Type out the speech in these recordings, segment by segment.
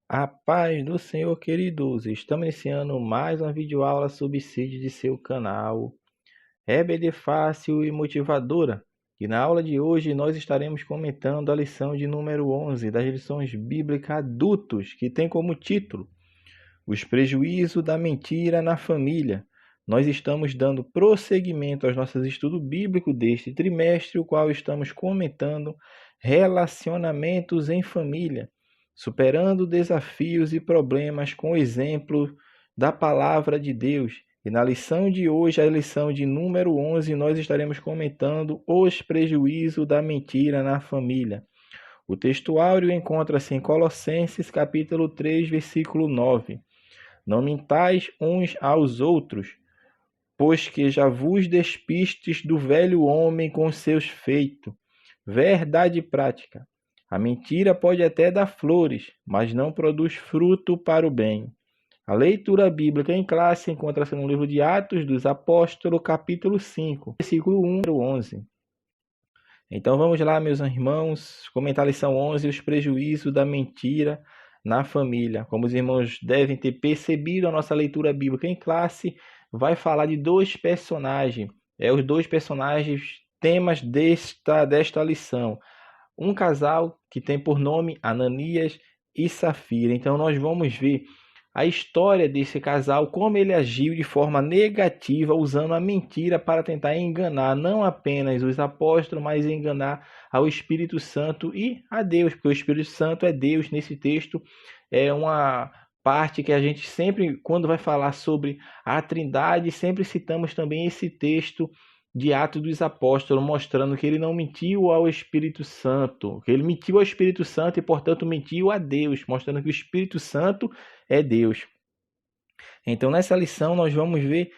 A paz do Senhor, queridos. Estamos iniciando mais uma videoaula subsídio de seu canal EBD Fácil e Motivadora. E na aula de hoje nós estaremos comentando a lição de número 11 das lições bíblicas adultos, que tem como título Os prejuízos da mentira na família. Nós estamos dando prosseguimento aos nossos estudos bíblicos deste trimestre, o qual estamos comentando relacionamentos em família, superando desafios e problemas com o exemplo da palavra de Deus. E na lição de hoje, a lição de número 11, nós estaremos comentando os prejuízos da mentira na família. O textuário encontra-se em Colossenses capítulo 3, versículo 9. Não mintais uns aos outros, pois que já vos despistes do velho homem com seus feitos. Verdade prática. A mentira pode até dar flores, mas não produz fruto para o bem. A leitura bíblica em classe encontra-se no livro de Atos dos Apóstolos, capítulo 5, versículo 1 ao 11. Então vamos lá, meus irmãos, comentar a lição 11, os prejuízos da mentira na família. Como os irmãos devem ter percebido, a nossa leitura bíblica em classe vai falar de dois personagens. Os dois personagens temas desta lição. Um casal que tem por nome Ananias e Safira. Então nós vamos ver a história desse casal, como ele agiu de forma negativa, usando a mentira para tentar enganar não apenas os apóstolos, mas enganar ao Espírito Santo e a Deus, porque o Espírito Santo é Deus. Nesse texto é uma parte que a gente sempre, quando vai falar sobre a Trindade, sempre citamos também esse texto de Atos dos Apóstolos, mostrando que ele não mentiu ao Espírito Santo, que ele mentiu ao Espírito Santo e, portanto, mentiu a Deus, mostrando que o Espírito Santo é Deus. Então, nessa lição, nós vamos ver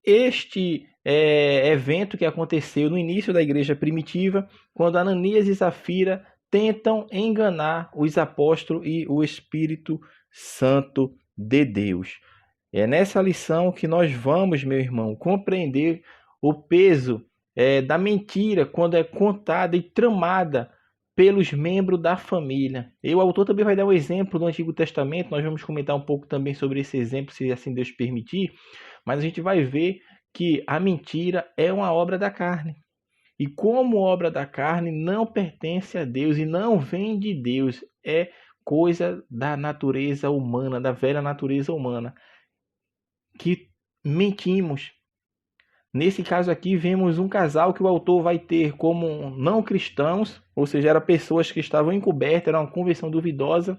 este evento que aconteceu no início da igreja primitiva, quando Ananias e Safira tentam enganar os apóstolos e o Espírito Santo de Deus. É nessa lição que nós vamos, meu irmão, compreender o peso da mentira quando é contada e tramada pelos membros da família. E o autor também vai dar um exemplo do Antigo Testamento, nós vamos comentar um pouco também sobre esse exemplo, se assim Deus permitir, mas a gente vai ver que a mentira é uma obra da carne. E como obra da carne não pertence a Deus e não vem de Deus, é coisa da natureza humana, da velha natureza humana, que mentimos. Nesse caso aqui, vemos um casal que o autor vai ter como não cristãos, ou seja, eram pessoas que estavam encobertas, era uma conversão duvidosa,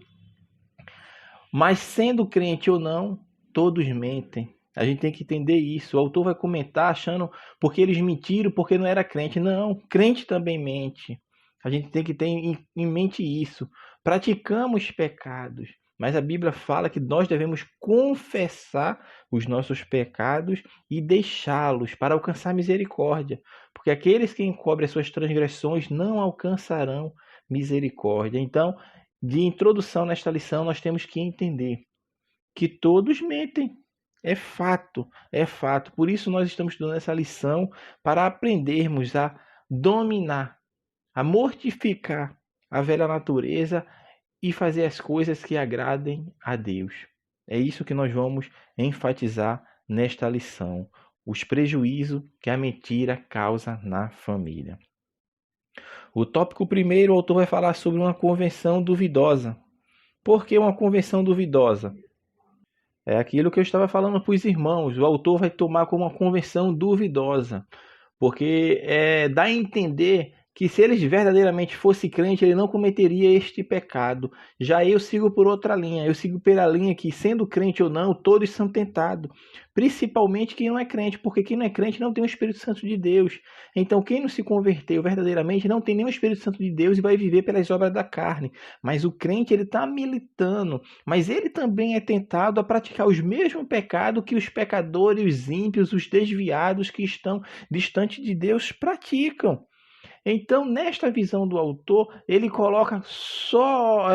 mas sendo crente ou não, todos mentem. A gente tem que entender isso. O autor vai comentar achando porque eles mentiram, porque não era crente. Não, crente também mente. A gente tem que ter em mente isso. Praticamos pecados, mas a Bíblia fala que nós devemos confessar os nossos pecados e deixá-los para alcançar misericórdia. Porque aqueles que encobrem as suas transgressões não alcançarão misericórdia. Então, de introdução nesta lição, nós temos que entender que todos mentem. É fato, é fato. Por isso nós estamos estudando essa lição para aprendermos a dominar, a mortificar a velha natureza e fazer as coisas que agradem a Deus. É isso que nós vamos enfatizar nesta lição. Os prejuízos que a mentira causa na família. O tópico primeiro, o autor vai falar sobre uma convenção duvidosa. Por que uma convenção duvidosa? É aquilo que eu estava falando para os irmãos. O autor vai tomar como uma conversão duvidosa. Porque dá a entender que se eles verdadeiramente fossem crentes, ele não cometeria este pecado. Já eu sigo por outra linha. Eu sigo pela linha que, sendo crente ou não, todos são tentados. Principalmente quem não é crente, porque quem não é crente não tem o Espírito Santo de Deus. Então, quem não se converteu verdadeiramente não tem nem o Espírito Santo de Deus e vai viver pelas obras da carne. Mas o crente, ele está militando. Mas ele também é tentado a praticar os mesmos pecados que os pecadores, os ímpios, os desviados que estão distantes de Deus praticam. Então, nesta visão do autor, ele coloca só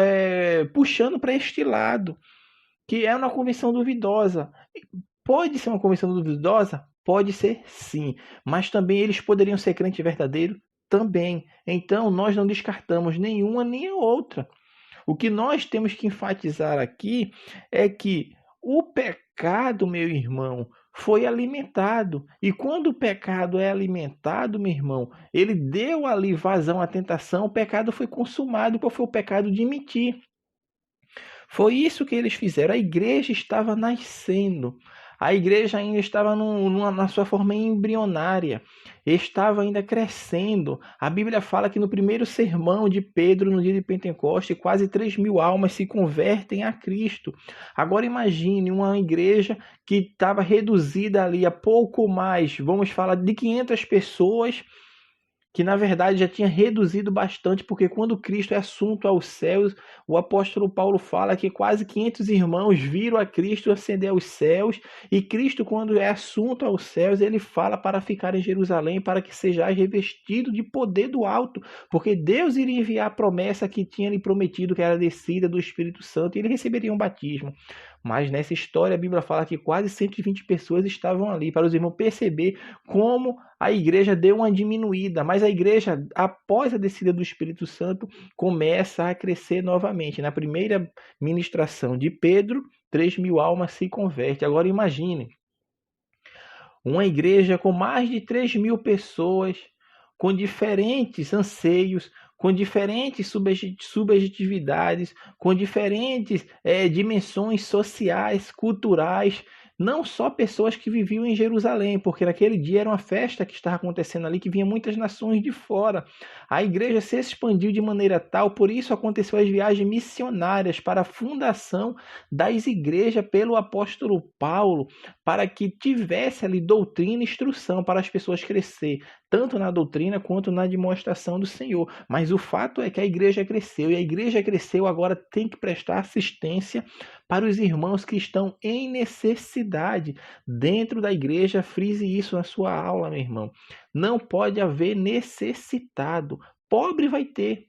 puxando para este lado, que é uma convenção duvidosa. Pode ser uma convenção duvidosa? Pode ser sim, mas também eles poderiam ser crente verdadeiro? Também. Então, nós não descartamos nenhuma nem a outra. O que nós temos que enfatizar aqui é que o pecado, meu irmão, foi alimentado. E quando o pecado é alimentado, meu irmão, ele deu ali vazão à tentação, o pecado foi consumado. Qual foi o pecado? De mentir. Foi isso que eles fizeram. A igreja estava nascendo. A igreja ainda estava na sua forma embrionária, estava ainda crescendo. A Bíblia fala que no primeiro sermão de Pedro, no dia de Pentecoste, quase 3.000 almas se convertem a Cristo. Agora imagine uma igreja que estava reduzida ali a pouco mais, vamos falar de 500 pessoas, que na verdade já tinha reduzido bastante, porque quando Cristo é assunto aos céus, o apóstolo Paulo fala que quase 500 irmãos viram a Cristo ascender aos céus, e Cristo, quando é assunto aos céus, ele fala para ficar em Jerusalém, para que sejais revestido de poder do alto, porque Deus iria enviar a promessa que tinha lhe prometido, que era a descida do Espírito Santo, e ele receberia um batismo. Mas nessa história a Bíblia fala que quase 120 pessoas estavam ali, para os irmãos perceber como a igreja deu uma diminuída, mas a igreja, após a descida do Espírito Santo, começa a crescer novamente. Na primeira ministração de Pedro, 3.000 almas se convertem. Agora imagine, uma igreja com mais de 3.000 pessoas, com diferentes anseios, com diferentes subjetividades, com diferentes dimensões sociais, culturais, não só pessoas que viviam em Jerusalém, porque naquele dia era uma festa que estava acontecendo ali, que vinha muitas nações de fora. A igreja se expandiu de maneira tal, por isso aconteceu as viagens missionárias para a fundação das igrejas pelo apóstolo Paulo, para que tivesse ali doutrina e instrução para as pessoas crescer, tanto na doutrina quanto na demonstração do Senhor. Mas o fato é que a igreja cresceu, e a igreja cresceu, agora tem que prestar assistência para os irmãos que estão em necessidade dentro da igreja. Frise isso na sua aula, meu irmão. Não pode haver necessitado. Pobre vai ter.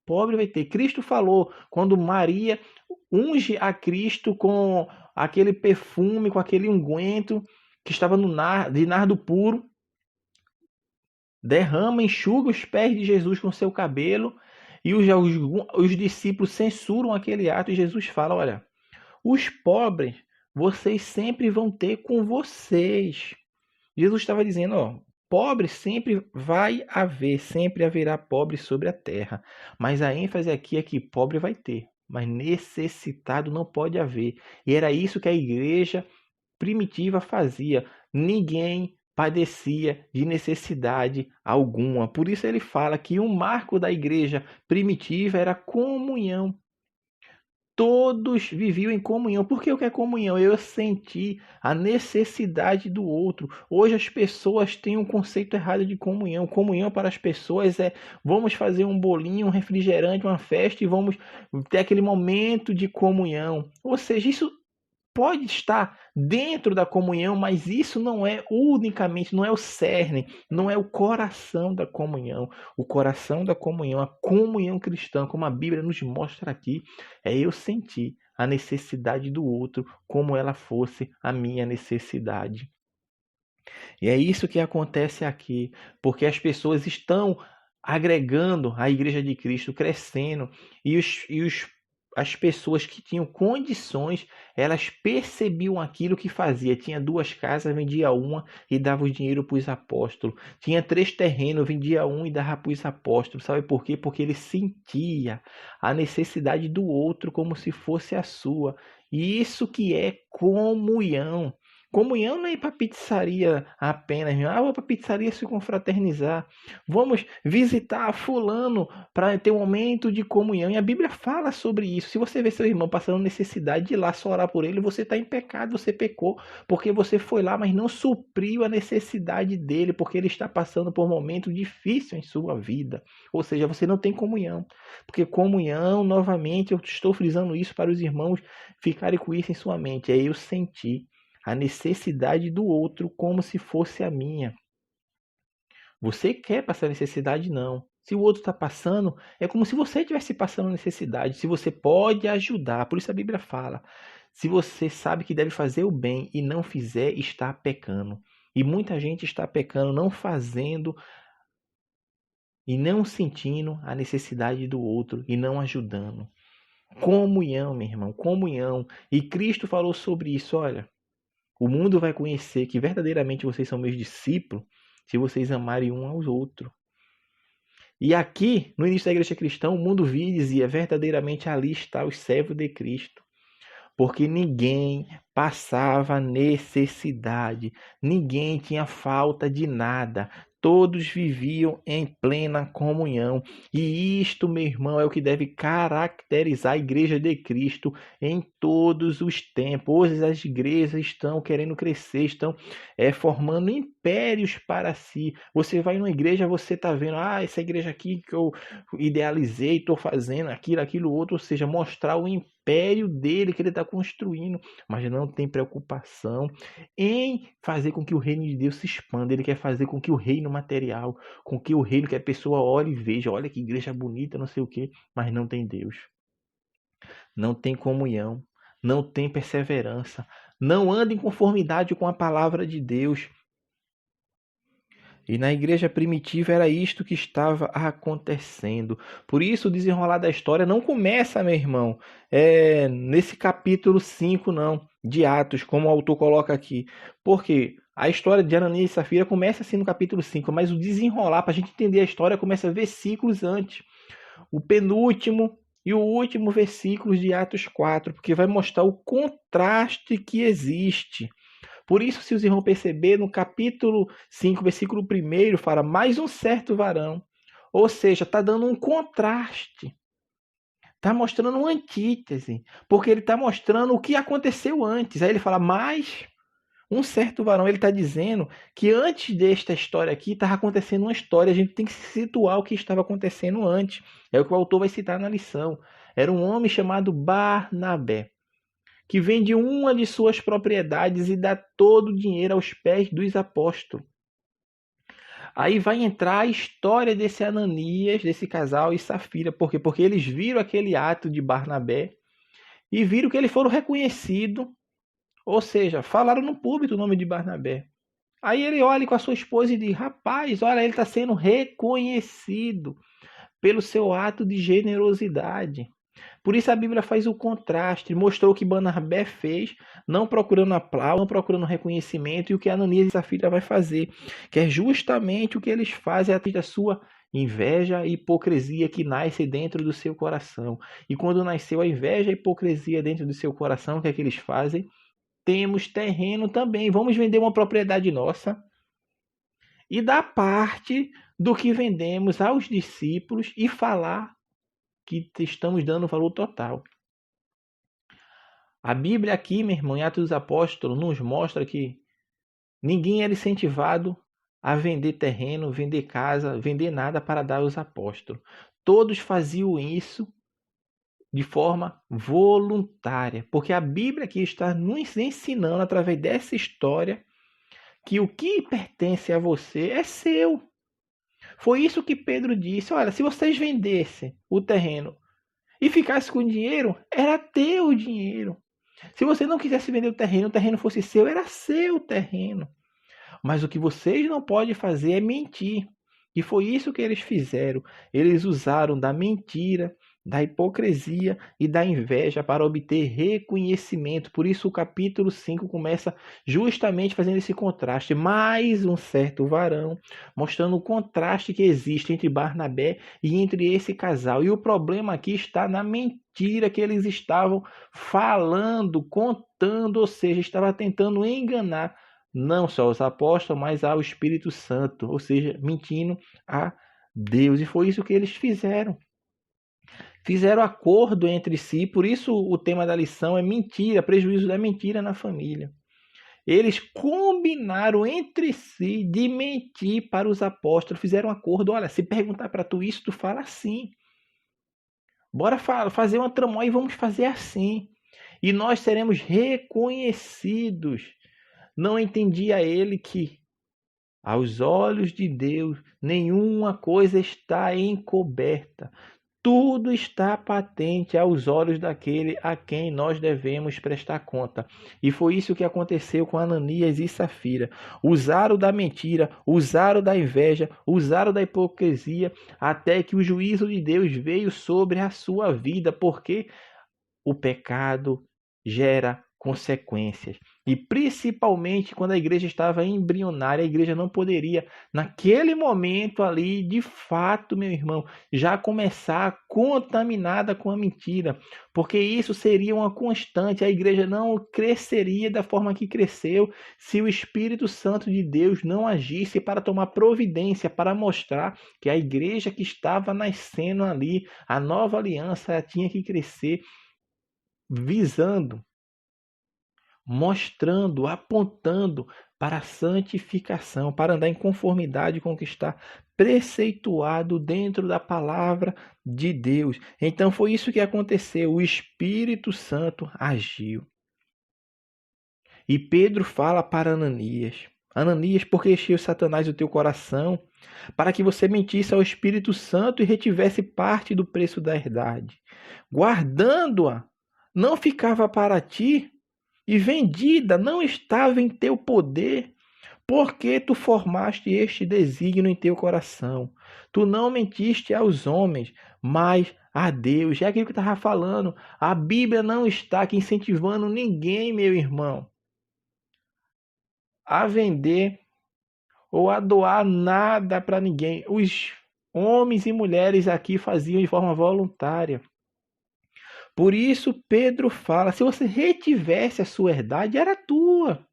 Pobre vai ter. Cristo falou, quando Maria unge a Cristo com aquele perfume, com aquele unguento que estava de nardo puro, derrama, enxuga os pés de Jesus com seu cabelo, e os discípulos censuram aquele ato, e Jesus fala, olha, os pobres vocês sempre vão ter com vocês. Jesus estava dizendo, ó, pobre sempre vai haver, sempre haverá pobre sobre a terra, mas a ênfase aqui é que pobre vai ter, mas necessitado não pode haver. E era isso que a igreja primitiva fazia. Ninguém padecia de necessidade alguma. Por isso ele fala que um marco da igreja primitiva era a comunhão. Todos viviam em comunhão. Por que o que é comunhão? Eu senti a necessidade do outro. Hoje as pessoas têm um conceito errado de comunhão. Comunhão para as pessoas é vamos fazer um bolinho, um refrigerante, uma festa e vamos ter aquele momento de comunhão. Ou seja, isso pode estar dentro da comunhão, mas isso não é unicamente, não é o cerne, não é o coração da comunhão. O coração da comunhão, a comunhão cristã, como a Bíblia nos mostra aqui, é eu sentir a necessidade do outro como ela fosse a minha necessidade. E é isso que acontece aqui, porque as pessoas estão agregando a Igreja de Cristo, crescendo, e as pessoas que tinham condições, elas percebiam aquilo que fazia. Tinha 2 casas, vendia uma e dava o dinheiro para os apóstolos. Tinha 3 terrenos, vendia um e dava para os apóstolos. Sabe por quê? Porque ele sentia a necessidade do outro como se fosse a sua. E isso que é comunhão. Comunhão não é ir para pizzaria apenas. Vou para pizzaria se confraternizar. Vamos visitar fulano para ter um momento de comunhão. E a Bíblia fala sobre isso. Se você vê seu irmão passando necessidade de ir lá só orar por ele, você está em pecado, você pecou. Porque você foi lá, mas não supriu a necessidade dele, porque ele está passando por um momento difícil em sua vida. Ou seja, você não tem comunhão. Porque comunhão, novamente, eu estou frisando isso para os irmãos ficarem com isso em sua mente. É eu sentir a necessidade do outro como se fosse a minha. Você quer passar necessidade? Não. Se o outro está passando, é como se você estivesse passando necessidade. Se você pode ajudar, por isso a Bíblia fala. Se você sabe que deve fazer o bem e não fizer, está pecando. E muita gente está pecando, não fazendo e não sentindo a necessidade do outro e não ajudando. Comunhão, meu irmão, comunhão. E Cristo falou sobre isso, olha. O mundo vai conhecer que verdadeiramente vocês são meus discípulos se vocês amarem um aos outros. E aqui, no início da igreja cristã, o mundo via e dizia, verdadeiramente ali está os servos de Cristo. Porque ninguém passava necessidade, ninguém tinha falta de nada. Todos viviam em plena comunhão. E isto, meu irmão, é o que deve caracterizar a igreja de Cristo em todos os tempos. Hoje as igrejas estão querendo crescer, estão formando impérios para si. Você vai numa igreja, você está vendo, essa igreja aqui que eu idealizei, estou fazendo aquilo, outro, ou seja, mostrar o império dele que ele está construindo, mas não tem preocupação em fazer com que o reino de Deus se expanda. Ele quer fazer com que o reino material, com que o reino que a pessoa olhe e veja, olha que igreja bonita, não sei o que, mas não tem Deus, não tem comunhão, não tem perseverança, não anda em conformidade com a palavra de Deus. E na igreja primitiva era isto que estava acontecendo. Por isso o desenrolar da história não começa, meu irmão, nesse capítulo 5, não, de Atos, como o autor coloca aqui. Porque a história de Ananias e Safira começa assim no capítulo 5, mas o desenrolar, para a gente entender a história, começa versículos antes. O penúltimo e o último versículos de Atos 4, porque vai mostrar o contraste que existe. Por isso, se os irmãos perceber, no capítulo 5, versículo 1, fala mais um certo varão. Ou seja, está dando um contraste. Está mostrando uma antítese. Porque ele está mostrando o que aconteceu antes. Aí ele fala mais um certo varão. Ele está dizendo que antes desta história aqui, estava acontecendo uma história. A gente tem que se situar o que estava acontecendo antes. É o que o autor vai citar na lição. Era um homem chamado Barnabé, que vende uma de suas propriedades e dá todo o dinheiro aos pés dos apóstolos. Aí vai entrar a história desse Ananias, desse casal e Safira. Por quê? Porque eles viram aquele ato de Barnabé e viram que eles foram reconhecidos, ou seja, falaram no público o nome de Barnabé. Aí ele olha com a sua esposa e diz, rapaz, olha, ele está sendo reconhecido pelo seu ato de generosidade. Por isso a Bíblia faz o contraste, mostrou o que Barnabé fez, não procurando aplauso, não procurando reconhecimento, e o que Ananias e Safira vai fazer, que é justamente o que eles fazem atrás da sua inveja e hipocrisia que nasce dentro do seu coração. E quando nasceu a inveja e a hipocrisia dentro do seu coração, o que é que eles fazem? Temos terreno também, vamos vender uma propriedade nossa e dar parte do que vendemos aos discípulos e falar que estamos dando valor total. A Bíblia aqui, meu irmão, em Atos dos Apóstolos, nos mostra que ninguém era incentivado a vender terreno, vender casa, vender nada para dar aos apóstolos. Todos faziam isso de forma voluntária, porque a Bíblia aqui está nos ensinando, através dessa história, que o que pertence a você é seu. Foi isso que Pedro disse, olha, se vocês vendessem o terreno e ficasse com o dinheiro, era teu dinheiro. Se você não quisesse vender o terreno fosse seu, era seu terreno. Mas o que vocês não podem fazer é mentir. E foi isso que eles fizeram. Eles usaram da mentira, da hipocrisia e da inveja para obter reconhecimento. Por isso o capítulo 5 começa justamente fazendo esse contraste. Mais um certo varão, mostrando o contraste que existe entre Barnabé e entre esse casal. E o problema aqui está na mentira que eles estavam falando, contando, ou seja, estava tentando enganar não só os apóstolos, mas ao Espírito Santo, ou seja, mentindo a Deus. E foi isso que eles fizeram. Fizeram acordo entre si, por isso o tema da lição é mentira, prejuízo da mentira na família. Eles combinaram entre si de mentir para os apóstolos, fizeram um acordo, olha, se perguntar para tu isso, tu fala assim. Bora fazer uma tramóia e vamos fazer assim. E nós seremos reconhecidos. Não entendia ele que, aos olhos de Deus, nenhuma coisa está encoberta. Tudo está patente aos olhos daquele a quem nós devemos prestar conta. E foi isso que aconteceu com Ananias e Safira. Usaram da mentira, usaram da inveja, usaram da hipocrisia, até que o juízo de Deus veio sobre a sua vida, porque o pecado gera consequências. E principalmente quando a igreja estava embrionária, a igreja não poderia, naquele momento ali, de fato, meu irmão, já começar contaminada com a mentira, porque isso seria uma constante, a igreja não cresceria da forma que cresceu se o Espírito Santo de Deus não agisse para tomar providência, para mostrar que a igreja que estava nascendo ali, a nova aliança, tinha que crescer visando, mostrando, apontando para a santificação, para andar em conformidade com o que está preceituado dentro da palavra de Deus. Então foi isso que aconteceu, o Espírito Santo agiu. E Pedro fala para Ananias: Ananias, por que encheu Satanás o teu coração, para que você mentisse ao Espírito Santo e retivesse parte do preço da herdade, guardando-a, não ficava para ti, e vendida não estava em teu poder, porque tu formaste este desígnio em teu coração. Tu não mentiste aos homens, mas a Deus. É aquilo que eu estava falando. A Bíblia não está aqui incentivando ninguém, meu irmão, a vender ou a doar nada para ninguém. Os homens e mulheres aqui faziam de forma voluntária. Por isso Pedro fala, se você retivesse a sua herdade, era tua.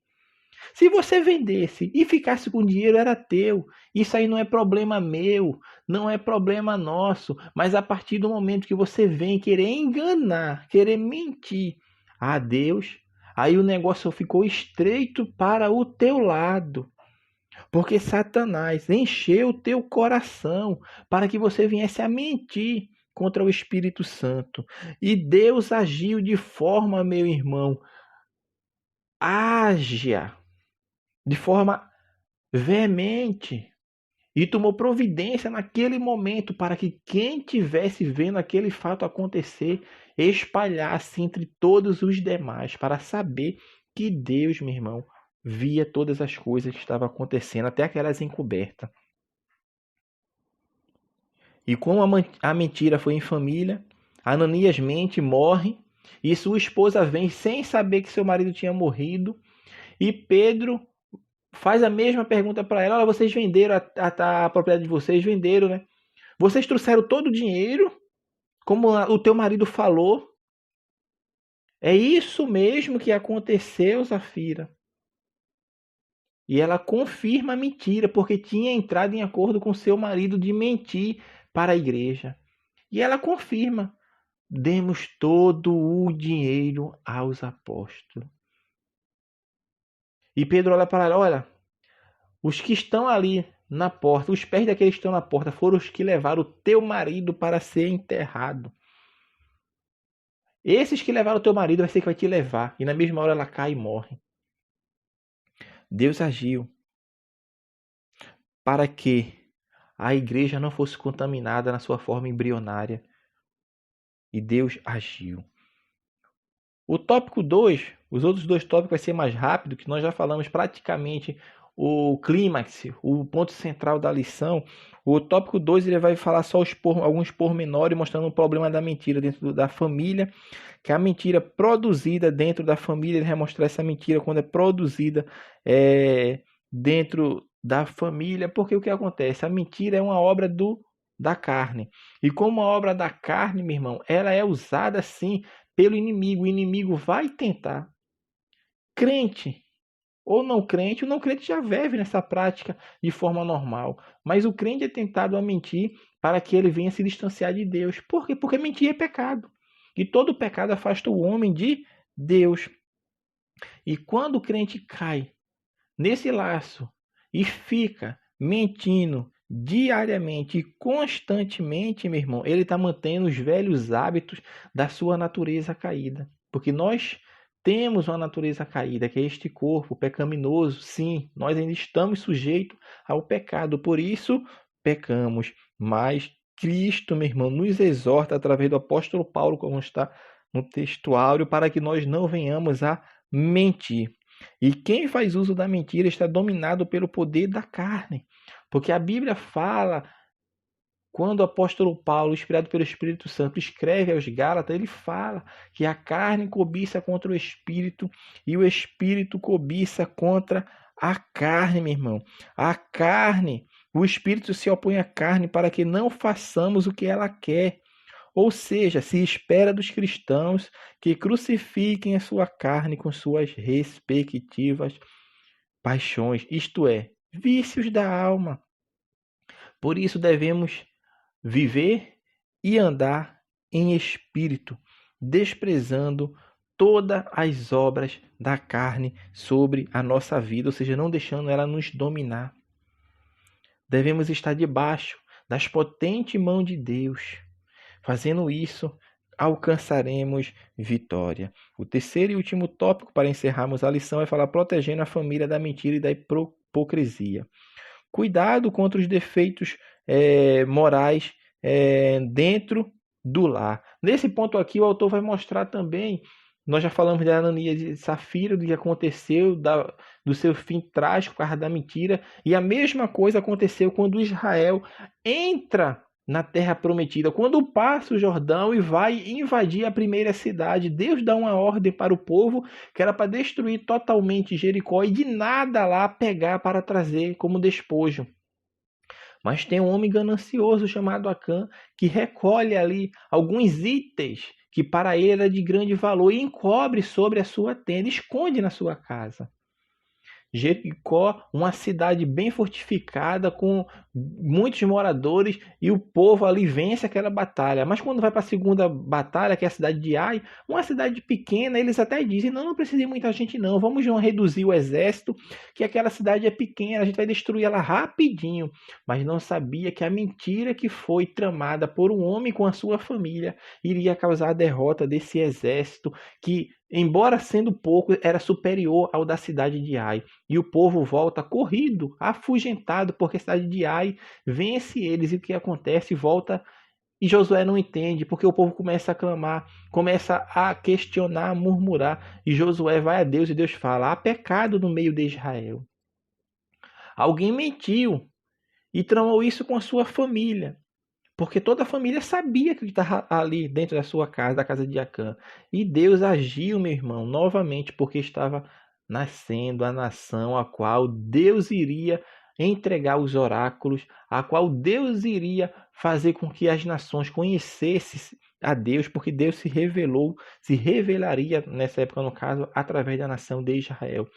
Se você vendesse e ficasse com dinheiro, era teu. Isso aí não é problema meu, não é problema nosso. Mas a partir do momento que você vem querer enganar, querer mentir a Deus, aí o negócio ficou estreito para o teu lado. Porque Satanás encheu o teu coração para que você viesse a mentir contra o Espírito Santo. E Deus agiu de forma, meu irmão, ágia, de forma veemente, e tomou providência naquele momento para que quem tivesse vendo aquele fato acontecer espalhasse entre todos os demais, para saber que Deus, meu irmão, via todas as coisas que estavam acontecendo, até aquelas encobertas. E como a mentira foi em família, Ananias mente, morre, e sua esposa vem sem saber que seu marido tinha morrido, e Pedro faz a mesma pergunta para ela: olha, vocês venderam a propriedade de vocês, venderam, né? Vocês trouxeram todo o dinheiro, como o teu marido falou? É isso mesmo que aconteceu, Safira. E ela confirma a mentira, porque tinha entrado em acordo com seu marido de mentir para a igreja. E ela confirma: demos todo o dinheiro aos apóstolos. E Pedro olha para ela: olha, os que estão ali na porta, os pés daqueles que estão na porta, foram os que levaram o teu marido para ser enterrado. Esses que levaram o teu marido vai ser que vai te levar. E na mesma hora ela cai e morre. Deus agiu para que a igreja não fosse contaminada na sua forma embrionária. E Deus agiu. O tópico 2, os outros dois tópicos vai ser mais rápido, que nós já falamos praticamente o clímax, o ponto central da lição. O tópico 2 ele vai falar só alguns pormenores, mostrando o problema da mentira dentro da família, que a mentira produzida dentro da família, ele vai mostrar essa mentira quando é produzida dentro da família, porque o que acontece? A mentira é uma obra da carne. E como a obra da carne, meu irmão, ela é usada assim pelo inimigo. O inimigo vai tentar. Crente ou não crente, o não crente já vive nessa prática de forma normal. Mas o crente é tentado a mentir para que ele venha se distanciar de Deus. Por quê? Porque mentir é pecado. E todo pecado afasta o homem de Deus. E quando o crente cai nesse laço e fica mentindo diariamente e constantemente, meu irmão, ele está mantendo os velhos hábitos da sua natureza caída. Porque nós temos uma natureza caída, que é este corpo pecaminoso. Sim, nós ainda estamos sujeitos ao pecado, por isso pecamos. Mas Cristo, meu irmão, nos exorta através do apóstolo Paulo, como está no textuário, para que nós não venhamos a mentir. E quem faz uso da mentira está dominado pelo poder da carne. Porque a Bíblia fala, quando o apóstolo Paulo, inspirado pelo Espírito Santo, escreve aos Gálatas, ele fala que a carne cobiça contra o Espírito e o Espírito cobiça contra a carne, meu irmão. A carne, o Espírito se opõe à carne para que não façamos o que ela quer. Ou seja, se espera dos cristãos que crucifiquem a sua carne com suas respectivas paixões, isto é, vícios da alma. Por isso devemos viver e andar em espírito, desprezando todas as obras da carne sobre a nossa vida, ou seja, não deixando ela nos dominar. Devemos estar debaixo das potentes mãos de Deus. Fazendo isso, alcançaremos vitória. O terceiro e último tópico para encerrarmos a lição é falar protegendo a família da mentira e da hipocrisia. Cuidado contra os defeitos morais dentro do lar. Nesse ponto aqui, o autor vai mostrar também, nós já falamos de Ananias e Safira, do que aconteceu, do seu fim trágico por causa da mentira, e a mesma coisa aconteceu quando Israel entra na terra prometida, quando passa o Jordão e vai invadir a primeira cidade. Deus dá uma ordem para o povo que era para destruir totalmente Jericó e de nada lá pegar para trazer como despojo. Mas tem um homem ganancioso chamado Acã que recolhe ali alguns itens que para ele era de grande valor e encobre sobre a sua tenda, esconde na sua casa. Jericó, uma cidade bem fortificada, com muitos moradores, e o povo ali vence aquela batalha. Mas quando vai para a segunda batalha, que é a cidade de Ai, uma cidade pequena, eles até dizem, não precisa de muita gente não, vamos reduzir o exército, que aquela cidade é pequena, a gente vai destruir ela rapidinho. Mas não sabia que a mentira que foi tramada por um homem com a sua família iria causar a derrota desse exército que, embora sendo pouco, era superior ao da cidade de Ai. E o povo volta corrido, afugentado, porque a cidade de Ai vence eles. E o que acontece? Volta e Josué não entende, porque o povo começa a clamar, começa a questionar, a murmurar. E Josué vai a Deus e Deus fala, há pecado no meio de Israel. Alguém mentiu e tramou isso com a sua família. Porque toda a família sabia que estava ali dentro da sua casa, da casa de Acã. E Deus agiu, meu irmão, novamente, porque estava nascendo a nação a qual Deus iria entregar os oráculos, a qual Deus iria fazer com que as nações conhecessem a Deus, porque Deus se revelou, se revelaria nessa época, no caso, através da nação de Israel.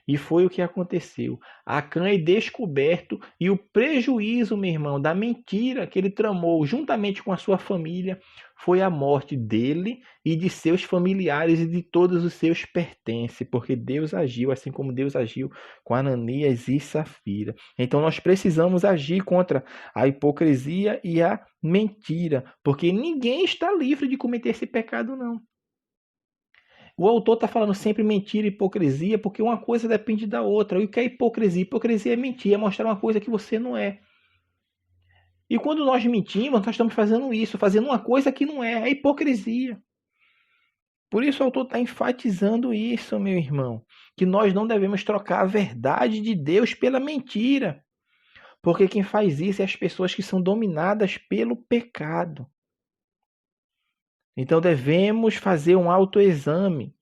E foi o que aconteceu. Acã é descoberto e o prejuízo, meu irmão, da mentira que ele tramou juntamente com a sua família foi a morte dele e de seus familiares e de todos os seus pertences, porque Deus agiu assim como Deus agiu com Ananias e Safira. Então nós precisamos agir contra a hipocrisia e a mentira, porque ninguém está livre de cometer esse pecado, não. O autor está falando sempre mentira e hipocrisia, porque uma coisa depende da outra. E o que é hipocrisia? Hipocrisia é mentir, é mostrar uma coisa que você não é. E quando nós mentimos, nós estamos fazendo isso, fazendo uma coisa que não é, é hipocrisia. Por isso o autor está enfatizando isso, meu irmão, que nós não devemos trocar a verdade de Deus pela mentira. Porque quem faz isso é as pessoas que são dominadas pelo pecado. Então devemos fazer um autoexame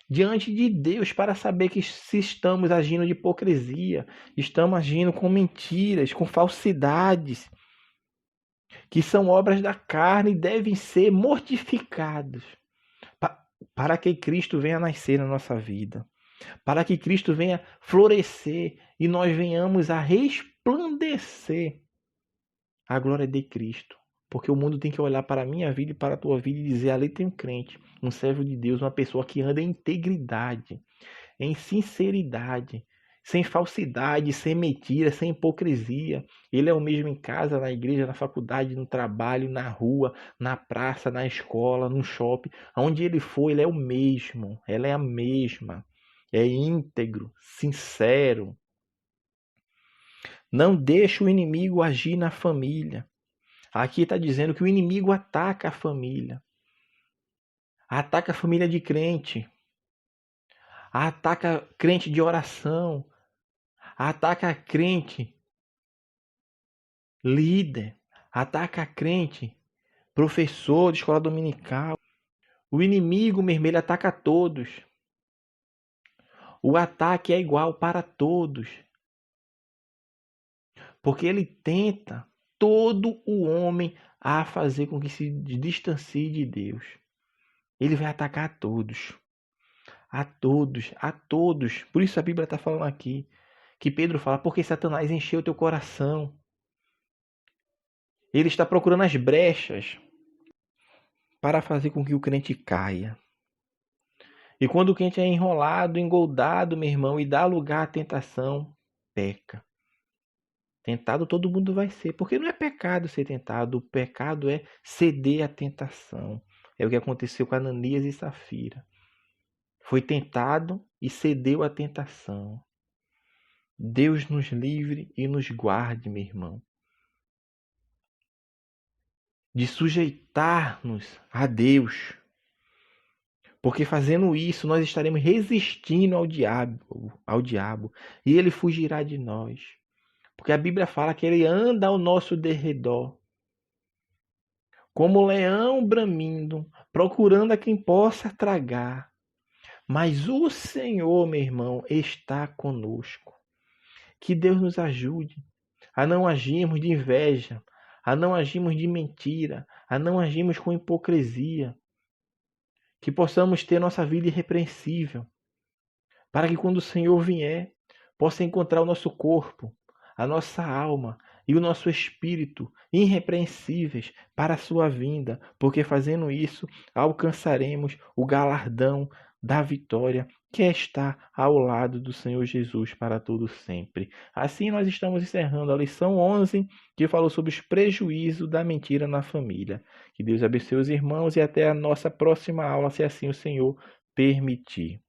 diante de Deus para saber que se estamos agindo de hipocrisia, estamos agindo com mentiras, com falsidades, que são obras da carne e devem ser mortificados para que Cristo venha nascer na nossa vida, para que Cristo venha florescer e nós venhamos a resplandecer a glória de Cristo. Porque o mundo tem que olhar para a minha vida e para a tua vida e dizer, ali tem um crente, um servo de Deus, uma pessoa que anda em integridade, em sinceridade, sem falsidade, sem mentira, sem hipocrisia. Ele é o mesmo em casa, na igreja, na faculdade, no trabalho, na rua, na praça, na escola, no shopping. Onde ele for, ele é o mesmo, ela é a mesma. É íntegro, sincero. Não deixe o inimigo agir na família. Aqui está dizendo que o inimigo ataca a família de crente, ataca crente de oração, ataca crente líder, ataca crente professor de escola dominical. O inimigo, meu irmão, ele ataca todos. O ataque é igual para todos. Porque ele tenta todo o homem a fazer com que se distancie de Deus. Ele vai atacar a todos. A todos, a todos. Por isso a Bíblia está falando aqui. Que Pedro fala, porque Satanás encheu o teu coração. Ele está procurando as brechas para fazer com que o crente caia. E quando o crente é enrolado, engoldado, meu irmão, e dá lugar à tentação, peca. Tentado todo mundo vai ser, porque não é pecado ser tentado, o pecado é ceder à tentação. É o que aconteceu com Ananias e Safira. Foi tentado e cedeu à tentação. Deus nos livre e nos guarde, meu irmão, de sujeitar-nos a Deus. Porque fazendo isso, nós estaremos resistindo ao diabo, e ele fugirá de nós. Porque a Bíblia fala que ele anda ao nosso derredor, como leão bramindo, procurando a quem possa tragar. Mas o Senhor, meu irmão, está conosco. Que Deus nos ajude a não agirmos de inveja, a não agirmos de mentira, a não agirmos com hipocrisia. Que possamos ter nossa vida irrepreensível, para que quando o Senhor vier, possa encontrar o nosso corpo, a nossa alma e o nosso espírito irrepreensíveis para a sua vinda, porque fazendo isso alcançaremos o galardão da vitória que está ao lado do Senhor Jesus para todo sempre. Assim nós estamos encerrando a lição 11, que falou sobre os prejuízos da mentira na família. Que Deus abençoe os irmãos e até a nossa próxima aula, se assim o Senhor permitir.